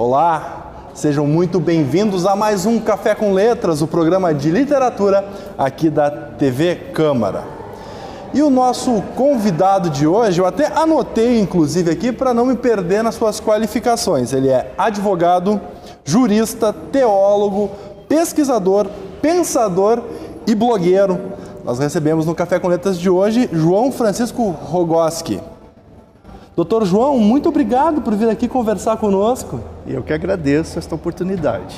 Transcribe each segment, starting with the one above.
Olá, sejam muito bem-vindos a mais um Café com Letras, o programa de literatura aqui da TV Câmara. E o nosso convidado de hoje, eu até anotei inclusive aqui para não me perder nas suas qualificações. Ele é advogado, jurista, teólogo, pesquisador, pensador e blogueiro. Nós recebemos no Café com Letras de hoje João Francisco Rogoski. Doutor João, muito obrigado por vir aqui conversar conosco. Eu que agradeço esta oportunidade.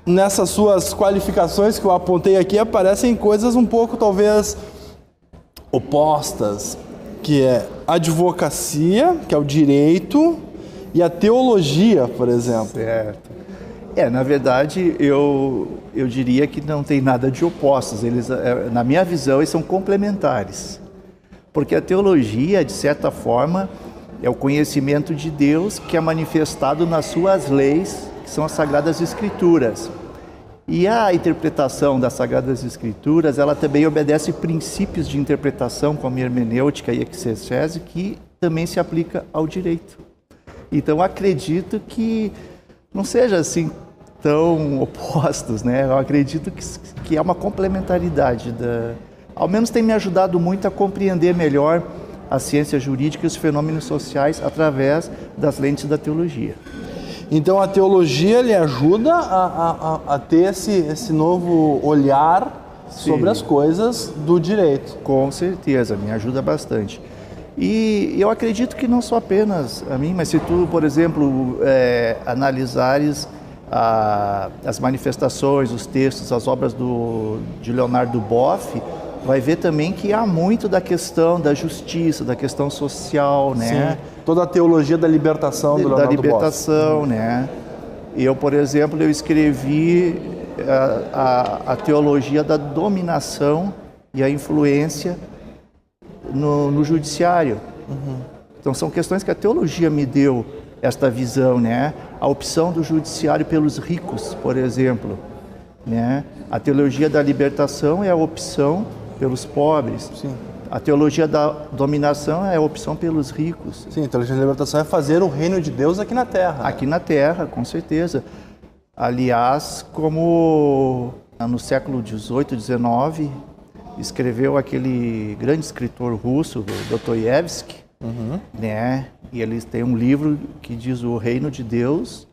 Nessas suas qualificações que eu apontei aqui, aparecem coisas um pouco, talvez, opostas, que é a advocacia, que é o direito, e a teologia, por exemplo. Certo. Na verdade, eu diria que não tem nada de opostos. Eles, na minha visão, eles são complementares. Porque a teologia, de certa forma, é o conhecimento de Deus que é manifestado nas suas leis, que são as Sagradas Escrituras. E a interpretação das Sagradas Escrituras, ela também obedece princípios de interpretação, como a hermenêutica e a exegese, que também se aplica ao direito. Então, acredito que não seja assim tão opostos, né? Eu acredito que é uma complementaridade ao menos tem me ajudado muito a compreender melhor a ciência jurídica e os fenômenos sociais através das lentes da teologia. Então a teologia lhe ajuda a ter esse novo olhar sobre as coisas do direito. Com certeza, me ajuda bastante. E eu acredito que não só apenas a mim, mas se tu, por exemplo, analisares as manifestações, os textos, as obras de Leonardo Boff, vai ver também que há muito da questão da justiça, da questão social, né? Sim, toda a teologia da libertação do Leonardo Boff. Da libertação, né? Eu, por exemplo, eu escrevi a teologia da dominação e a influência no judiciário. Uhum. Então, são questões que a teologia me deu esta visão, né? A opção do judiciário pelos ricos, por exemplo, né? A teologia da libertação é a opção pelos pobres. Sim. A teologia da dominação é a opção pelos ricos. Sim, a teologia da libertação é fazer o reino de Deus aqui na Terra. Aqui na Terra, com certeza. Aliás, como no século XVIII, XIX, escreveu aquele grande escritor russo, Dostoiévski, né? E eles têm um livro que diz: o reino de Deus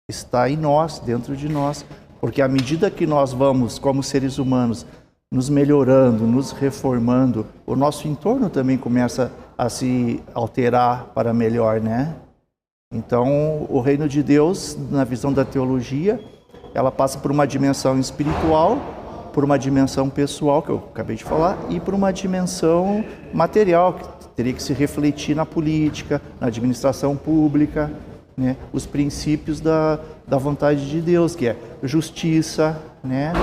está em nós, dentro de nós. Porque à medida que nós vamos, como seres humanos, nos melhorando, nos reformando, o nosso entorno também começa a se alterar para melhor, né? Então, o reino de Deus, na visão da teologia, ela passa por uma dimensão espiritual, por uma dimensão pessoal, que eu acabei de falar, e por uma dimensão material, que teria que se refletir na política, na administração pública, né? Os princípios da vontade de Deus, que é justiça, né?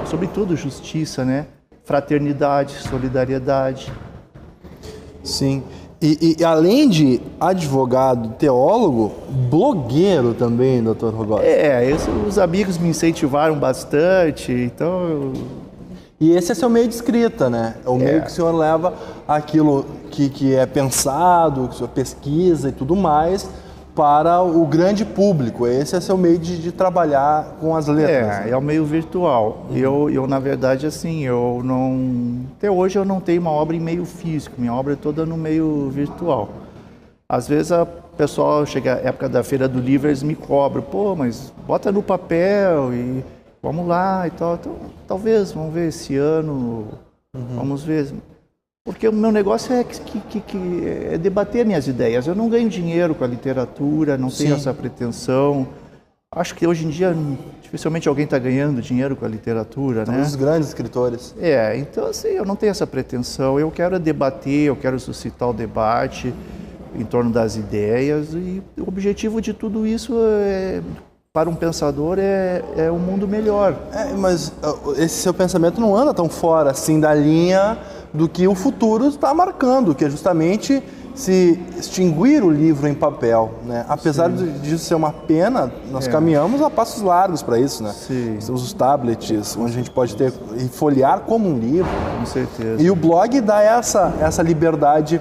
Sobretudo justiça, né? Fraternidade, solidariedade. Sim. E além de advogado, teólogo, blogueiro também, doutor Rogoski. Os amigos me incentivaram bastante, então... E esse é seu meio de escrita, né? É o meio que o senhor leva aquilo que é pensado, que o senhor pesquisa e tudo mais, para o grande público. Esse é seu meio de trabalhar com as letras. É o meio virtual. Eu, na verdade, assim, eu não... Até hoje eu não tenho uma obra em meio físico, minha obra é toda no meio virtual. Às vezes a pessoa chega a época da Feira do Livro, eles me cobram: pô, mas bota no papel e vamos lá e tal. Então, talvez, vamos ver esse ano, vamos ver... Porque o meu negócio é debater minhas ideias. Eu não ganho dinheiro com a literatura, não tenho essa pretensão. Acho que hoje em dia dificilmente alguém está ganhando dinheiro com a literatura, né? Os grandes escritores. Então assim, eu não tenho essa pretensão. Eu quero debater, eu quero suscitar o debate em torno das ideias. E o objetivo de tudo isso para um pensador é um mundo melhor. Mas esse seu pensamento não anda tão fora assim da linha do que o futuro está marcando, que é justamente se extinguir o livro em papel, né? Apesar disso ser uma pena, nós caminhamos a passos largos para isso, né? Sim. Os tablets, onde a gente pode ter e folhear como um livro. Com certeza. E o blog dá essa liberdade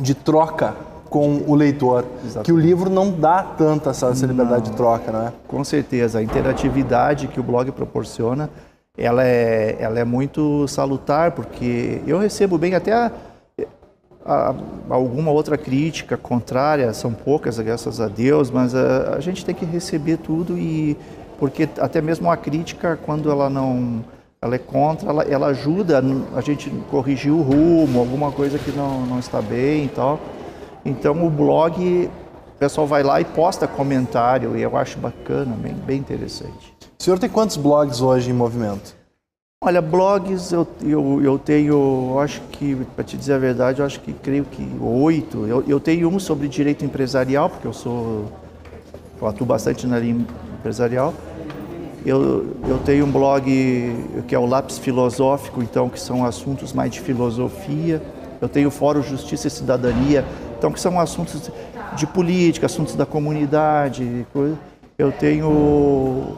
de troca com o leitor, Exatamente. que o livro não dá tanta essa liberdade de troca, né? Com certeza, a interatividade que o blog proporciona, ela é muito salutar, porque eu recebo bem até alguma outra crítica contrária, são poucas, graças a Deus, mas a gente tem que receber tudo, porque até mesmo a crítica, quando ela é contra, ela ajuda a gente corrigir o rumo, alguma coisa que não está bem e tal. Então o blog, o pessoal vai lá e posta comentário, e eu acho bacana, bem interessante. O senhor tem quantos blogs hoje em movimento? Olha, blogs eu tenho, acho que, para te dizer a verdade, eu acho que creio que 8. Eu tenho um sobre direito empresarial, porque eu atuo bastante na linha empresarial. Eu tenho um blog que é o Lápis Filosófico, então, que são assuntos mais de filosofia. Eu tenho o Fórum Justiça e Cidadania, então, que são assuntos de política, assuntos da comunidade. Eu tenho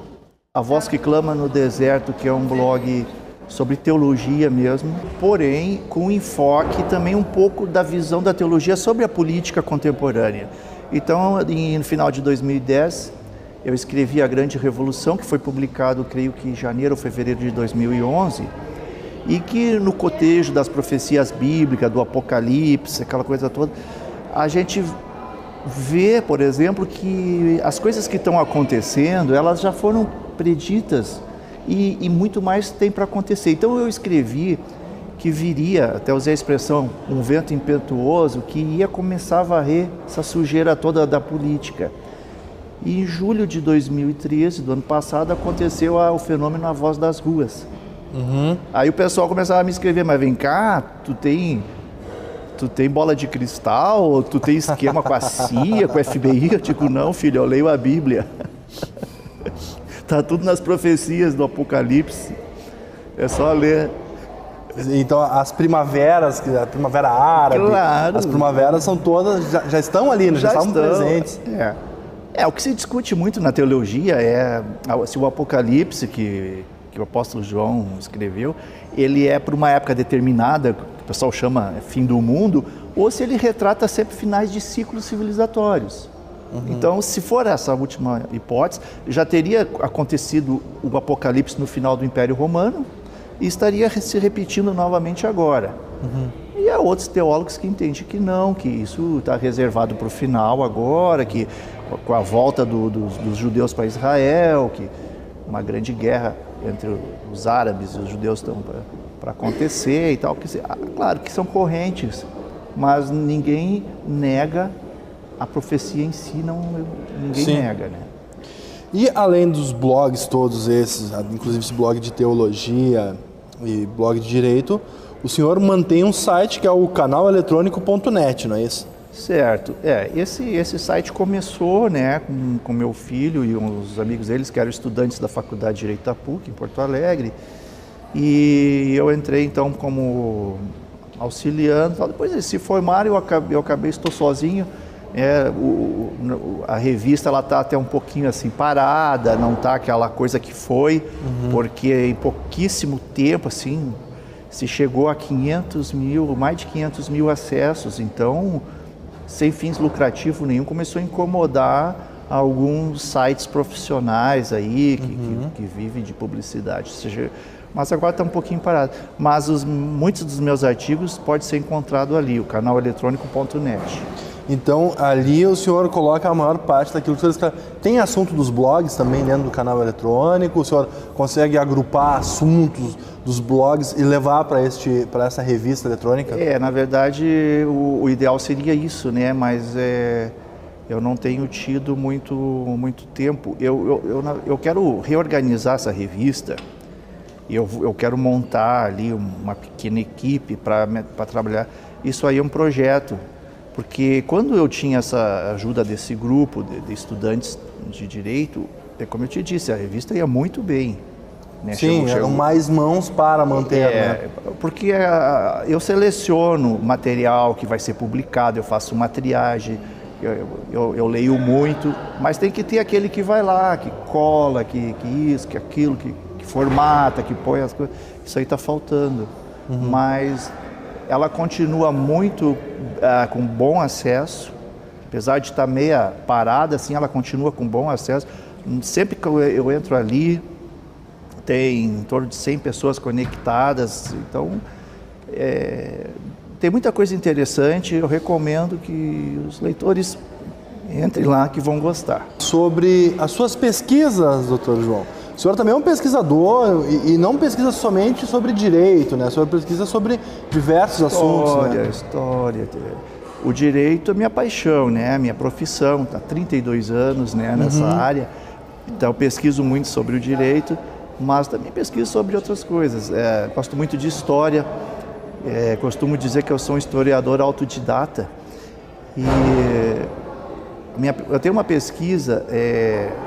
A Voz que Clama no Deserto, que é um blog sobre teologia mesmo, porém com enfoque também um pouco da visão da teologia sobre a política contemporânea. Então, no final de 2010, eu escrevi A Grande Revolução, que foi publicado, creio que em janeiro ou fevereiro de 2011, e que no cotejo das profecias bíblicas, do Apocalipse, aquela coisa toda, a gente vê, por exemplo, que as coisas que estão acontecendo, elas já foram preditas e muito mais tem para acontecer. Então eu escrevi que viria, até usei a expressão, um vento impetuoso que ia começar a varrer essa sujeira toda da política. E em julho de 2013, do ano passado, aconteceu o fenômeno A Voz das Ruas. Aí o pessoal começava a me escrever, mas vem cá, tu tem bola de cristal, tu tem esquema com a CIA, com o FBI? Eu digo, não, filho, eu leio a Bíblia. Tá tudo nas profecias do Apocalipse. É só ler. Então as primaveras, a primavera árabe, Claro. As primaveras são todas, já estão ali, já estavam presentes. O que se discute muito na teologia é se o Apocalipse que o apóstolo João escreveu, ele é para uma época determinada, que o pessoal chama fim do mundo, ou se ele retrata sempre finais de ciclos civilizatórios. Então, se for essa última hipótese, já teria acontecido o Apocalipse no final do Império Romano e estaria se repetindo novamente agora. E há outros teólogos que entendem que não, que isso está reservado para o final agora, que com a volta dos judeus para Israel, que uma grande guerra entre os árabes e os judeus estão para acontecer e tal. Claro que são correntes, mas ninguém nega a profecia em si, ninguém nega, né? E além dos blogs todos esses, inclusive esse blog de teologia e blog de direito, o senhor mantém um site que é o canaleletrônico.net, não é isso? Certo. Esse site começou, né, com meu filho e uns amigos deles que eram estudantes da Faculdade de Direito da PUC, em Porto Alegre, e eu entrei então como auxiliando. Depois eles se formaram, eu acabei, estou sozinho. A revista ela está até um pouquinho assim parada, não está aquela coisa que foi, porque em pouquíssimo tempo assim se chegou a 500 mil, mais de 500 mil acessos, então sem fins lucrativos nenhum, começou a incomodar alguns sites profissionais aí que vivem de publicidade, mas agora está um pouquinho parado. Mas muitos dos meus artigos podem ser encontrado ali, o canaleletrônico.net. Então, ali o senhor coloca a maior parte daquilo que o senhor escreve. Tem assunto dos blogs também dentro do canal eletrônico? O senhor consegue agrupar assuntos dos blogs e levar para essa revista eletrônica? Na verdade, o ideal seria isso, né? Mas eu não tenho tido muito tempo. Eu quero reorganizar essa revista e eu quero montar ali uma pequena equipe para trabalhar. Isso aí é um projeto. Porque quando eu tinha essa ajuda desse grupo de estudantes de direito, como eu te disse, a revista ia muito bem. Né? Sim, eram mais mãos para manter. Né? Porque eu seleciono material que vai ser publicado, eu faço uma triagem, eu leio muito, mas tem que ter aquele que vai lá, que cola, que isso, que aquilo, que formata, que põe as coisas. Isso aí está faltando. Mas ela continua muito com bom acesso, Apesar de estar meia parada, assim, ela continua com bom acesso. Sempre que eu entro ali, tem em torno de 100 pessoas conectadas, então tem muita coisa interessante. Eu recomendo que os leitores entrem lá, que vão gostar. Sobre as suas pesquisas, doutor João, o senhor também é um pesquisador e não pesquisa somente sobre direito, né? O senhor pesquisa sobre diversos assuntos, né? História. O direito é minha paixão, né? Minha profissão, há 32 anos, né, nessa área. Então, eu pesquiso muito sobre o direito, mas também pesquiso sobre outras coisas. Gosto muito de história, costumo dizer que eu sou um historiador autodidata. E eu tenho uma pesquisa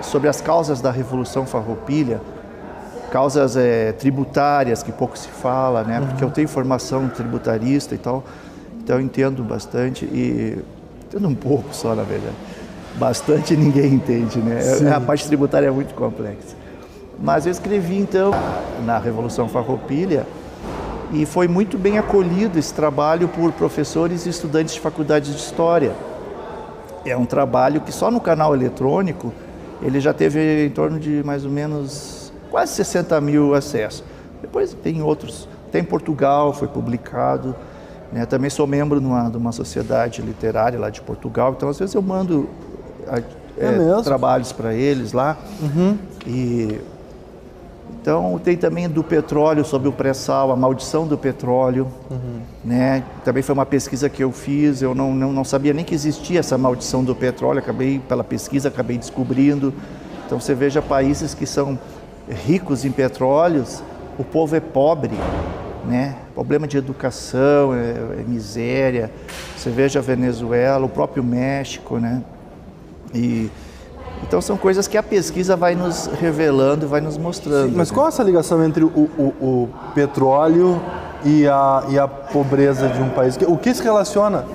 sobre as causas da Revolução Farroupilha, causas tributárias, que pouco se fala, né? Porque eu tenho formação tributarista e tal, então eu entendo bastante, e entendo um pouco só, na verdade. Bastante ninguém entende, né? A parte tributária é muito complexa. Mas eu escrevi, então, na Revolução Farroupilha, e foi muito bem acolhido esse trabalho por professores e estudantes de faculdades de História. É um trabalho que só no canal eletrônico ele já teve em torno de mais ou menos quase 60 mil acessos. Depois tem outros, tem em Portugal, foi publicado, né? Também sou membro de uma sociedade literária lá de Portugal, então às vezes eu mando trabalhos para eles lá. Então tem também do petróleo, sobre o pré-sal, a maldição do petróleo, né? Também foi uma pesquisa que eu fiz, eu não sabia nem que existia essa maldição do petróleo, pela pesquisa acabei descobrindo. Então você veja países que são ricos em petróleos, o povo é pobre, né? Problema de educação, miséria. Você veja a Venezuela, o próprio México, né? Então são coisas que a pesquisa vai nos revelando e vai nos mostrando. Sim, mas qual é essa ligação entre o petróleo e a pobreza de um país? O que se relaciona?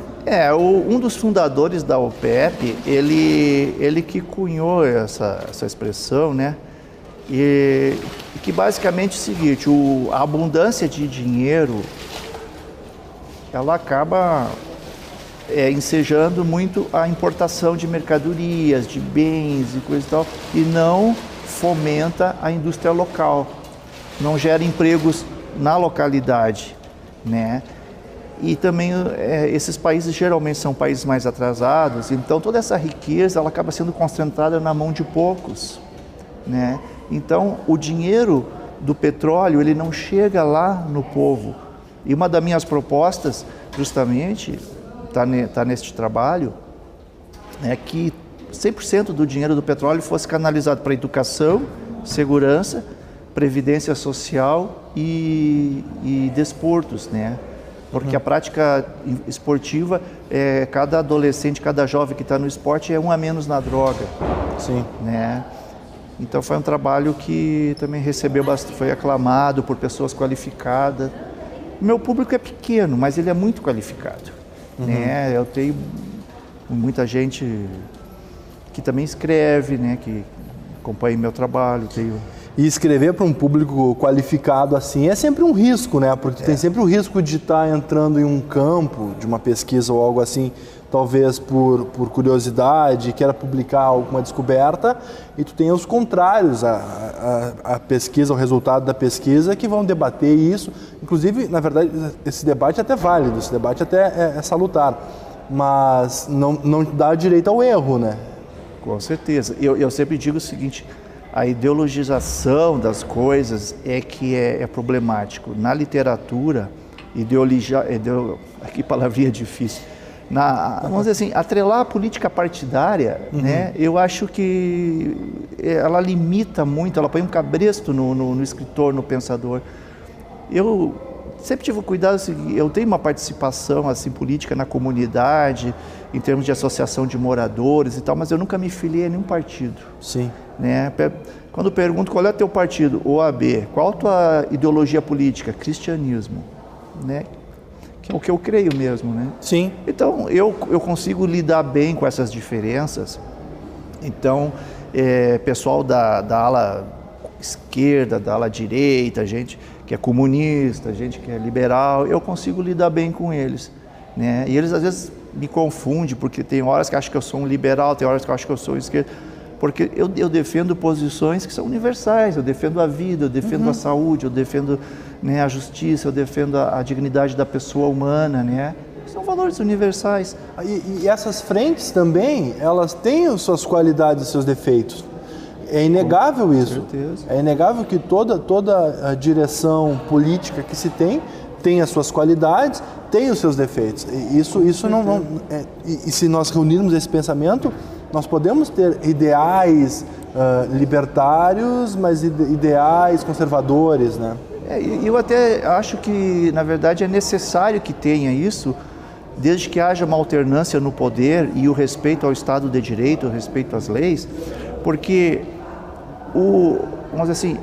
Um dos fundadores da OPEP, ele que cunhou essa expressão, né? E que basicamente é o seguinte: a abundância de dinheiro, ela acaba ensejando muito a importação de mercadorias, de bens e coisa e tal, e não fomenta a indústria local, não gera empregos na localidade, né? E também esses países geralmente são países mais atrasados, então toda essa riqueza ela acaba sendo concentrada na mão de poucos, né? Então o dinheiro do petróleo ele não chega lá no povo. E uma das minhas propostas justamente está neste trabalho, é que 100% do dinheiro do petróleo fosse canalizado para educação, segurança, previdência social e desportos, né? Porque a prática esportiva, cada adolescente, cada jovem que está no esporte é um a menos na droga. Sim. Né? Então foi um trabalho que também recebeu bastante, foi aclamado por pessoas qualificadas. O meu público é pequeno, mas ele é muito qualificado. Né? Eu tenho muita gente que também escreve, né? Que acompanha meu trabalho. E escrever para um público qualificado assim é sempre um risco, né? Porque tem sempre o risco de estar entrando em um campo de uma pesquisa ou algo assim, talvez por curiosidade, queira publicar alguma descoberta, e tu tem os contrários, a pesquisa, o resultado da pesquisa, que vão debater isso. Inclusive, na verdade, esse debate é até válido, esse debate até é salutar, mas não dá direito ao erro, né? Com certeza. Eu sempre digo o seguinte: a ideologização das coisas é problemático. Na literatura, que palavrinha difícil, vamos dizer assim, atrelar a política partidária, né? Eu acho que ela limita muito, ela põe um cabresto no escritor, no pensador. Eu sempre tive cuidado, eu tenho uma participação assim, política na comunidade, em termos de associação de moradores e tal, mas eu nunca me filiei a nenhum partido. Sim. Né? Quando pergunto qual é o teu partido, OAB, qual a tua ideologia política? Cristianismo, né? Que é o que eu creio mesmo, né? Sim. Então, eu consigo lidar bem com essas diferenças. Então, pessoal da ala esquerda, da ala direita, gente que é comunista, gente que é liberal, eu consigo lidar bem com eles, né? E eles, às vezes, me confunde, porque tem horas que acho que eu sou um liberal, tem horas que eu acho que eu sou esquerdo, porque eu defendo posições que são universais, eu defendo a vida, eu defendo a saúde, eu defendo, né, a justiça, eu defendo a dignidade da pessoa humana, né? São valores universais. E essas frentes também, elas têm as suas qualidades e seus defeitos. É inegável isso. Com certeza. É inegável que toda a direção política que se tem as suas qualidades, tem os seus defeitos. Isso não e se nós reunirmos esse pensamento, nós podemos ter ideais libertários, mas ideais conservadores, né? Eu até acho que, na verdade, é necessário que tenha isso, desde que haja uma alternância no poder e o respeito ao Estado de Direito, o respeito às leis, porque vamos dizer assim,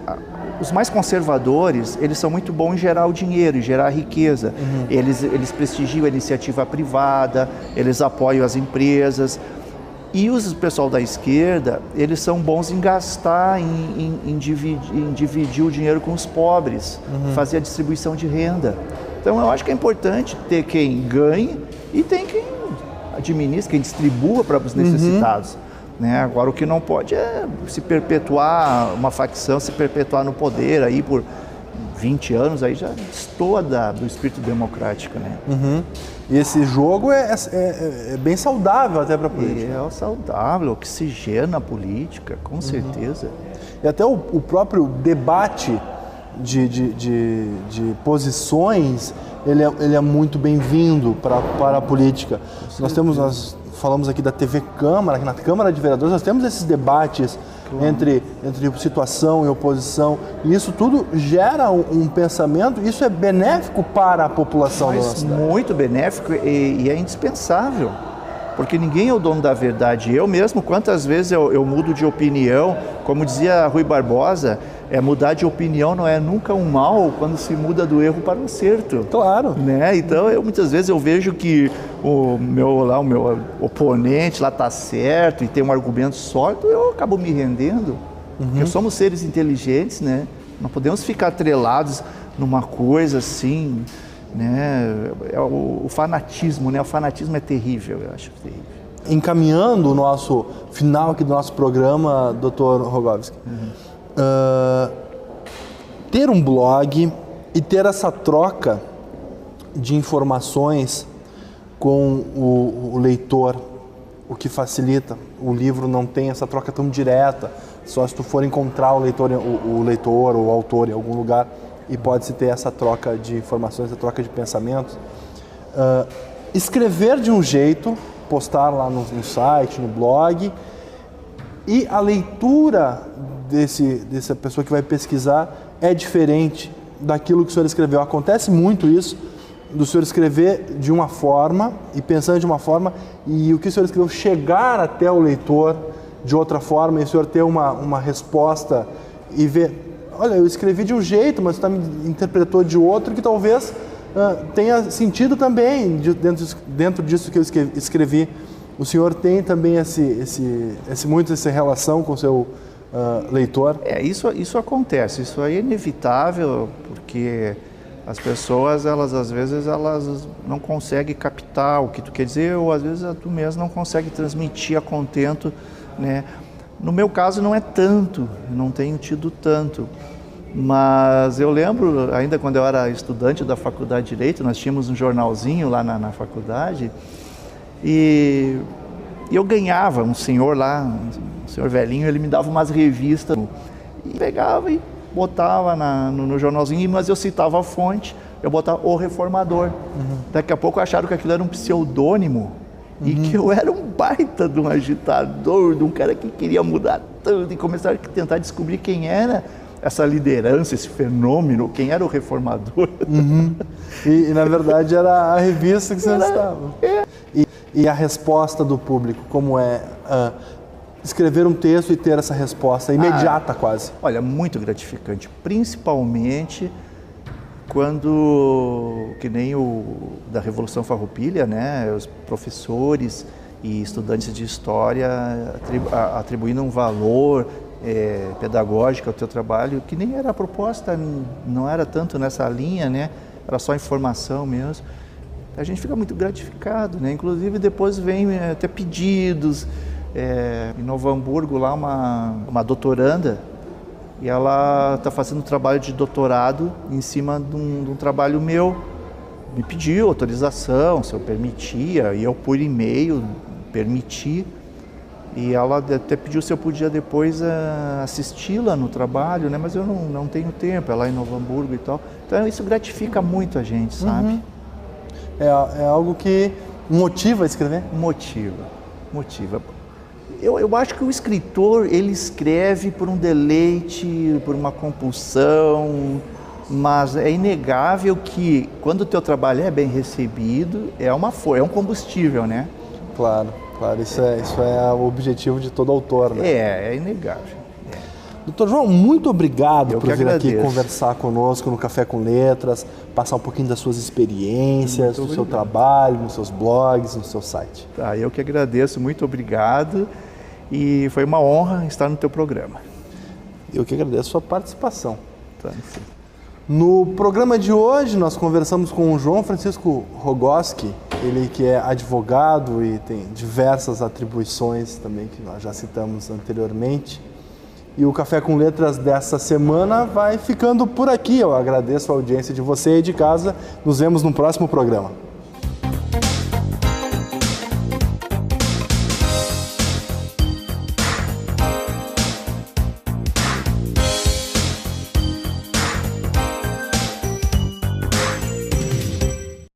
os mais conservadores, eles são muito bons em gerar o dinheiro, em gerar a riqueza. Eles prestigiam a iniciativa privada, eles apoiam as empresas. E o pessoal da esquerda, eles são bons em gastar, em dividir o dinheiro com os pobres, fazer a distribuição de renda. Então eu acho que é importante ter quem ganhe e tem quem administra, quem distribua para os necessitados. Né? Agora o que não pode é se perpetuar, uma facção se perpetuar no poder aí por 20 anos, aí já destoa do espírito democrático, né? E esse jogo é bem saudável até para a política. É saudável, oxigena a política, com certeza. E até o próprio debate de posições, ele é muito bem-vindo para a política. Nós falamos aqui da TV Câmara, que na Câmara de Vereadores nós temos esses debates entre situação e oposição, e isso tudo gera um pensamento, isso é benéfico para a população da nossa cidade. Muito benéfico e é indispensável, porque ninguém é o dono da verdade. Eu mesmo, quantas vezes eu mudo de opinião, como dizia Rui Barbosa, mudar de opinião não é nunca um mal quando se muda do erro para o acerto. Claro. Né? Então, muitas vezes eu vejo que o meu oponente lá está certo e tem um argumento sólido, eu acabo me rendendo. Porque somos seres inteligentes, né? Não podemos ficar atrelados numa coisa assim, né? O fanatismo, né? O fanatismo é terrível, eu acho terrível. Encaminhando o nosso final aqui do nosso programa, Dr. Rogovski, ter um blog e ter essa troca de informações com o leitor, o que facilita. O livro não tem essa troca tão direta, só se tu for encontrar o leitor, o autor em algum lugar, e pode-se ter essa troca de informações, essa troca de pensamentos. Escrever de um jeito, postar lá no site, no blog, e a leitura dessa pessoa que vai pesquisar é diferente daquilo que o senhor escreveu. Acontece muito isso, do senhor escrever de uma forma e pensando de uma forma, e o que o senhor escreveu chegar até o leitor de outra forma, e o senhor ter uma resposta e ver, olha, eu escrevi de um jeito, mas você me interpretou de outro, que talvez tenha sentido também dentro disso que eu escrevi. O senhor tem também muito essa relação com o seu leitor? Isso acontece, isso aí é inevitável, porque as pessoas, às vezes, não conseguem captar o que tu quer dizer, ou às vezes tu mesmo não consegue transmitir a contento, né? No meu caso não é tanto, não tenho tido tanto, mas eu lembro, ainda quando eu era estudante da Faculdade de Direito, nós tínhamos um jornalzinho lá na faculdade, e eu ganhava, um senhor lá, um senhor velhinho, ele me dava umas revistas, e pegava e botava no jornalzinho, mas eu citava a fonte, eu botava O Reformador. Daqui a pouco acharam que aquilo era um pseudônimo, e que eu era um baita de um agitador, de um cara que queria mudar tudo, e começaram a tentar descobrir quem era essa liderança, esse fenômeno, quem era o reformador. E na verdade era a revista que você estava. E a resposta do público, como é escrever um texto e ter essa resposta imediata quase? Olha, muito gratificante, principalmente quando, que nem o da Revolução Farroupilha, né, os professores e estudantes de história atribuindo um valor pedagógico ao teu trabalho, que nem era a proposta, não era tanto nessa linha, né, era só informação mesmo. a gente fica muito gratificado, né? Inclusive depois vem até pedidos. Em Novo Hamburgo, lá uma doutoranda, e ela está fazendo trabalho de doutorado em cima de um trabalho meu. Me pediu autorização, se eu permitia, e eu por e-mail permiti. E ela até pediu se eu podia depois assisti-la no trabalho, né? Mas eu não tenho tempo, é lá em Novo Hamburgo e tal. Então isso gratifica muito a gente, sabe? É algo que motiva a escrever? Motiva. Eu acho que o escritor, ele escreve por um deleite, por uma compulsão, mas é inegável que quando o teu trabalho é bem recebido, é um combustível, né? Claro, isso é o objetivo de todo autor, né? É inegável. Doutor João, muito obrigado por vir agradeço. aqui conversar conosco no Café com Letras, passar um pouquinho das suas experiências, do seu trabalho, nos seus blogs, no seu site. Eu que agradeço, muito obrigado, e foi uma honra estar no teu programa. Eu que agradeço a sua participação. No programa de hoje, nós conversamos com o João Francisco Rogoski, ele que é advogado e tem diversas atribuições também que nós já citamos anteriormente. E o Café com Letras dessa semana vai ficando por aqui. Eu agradeço a audiência de você e de casa. Nos vemos no próximo programa.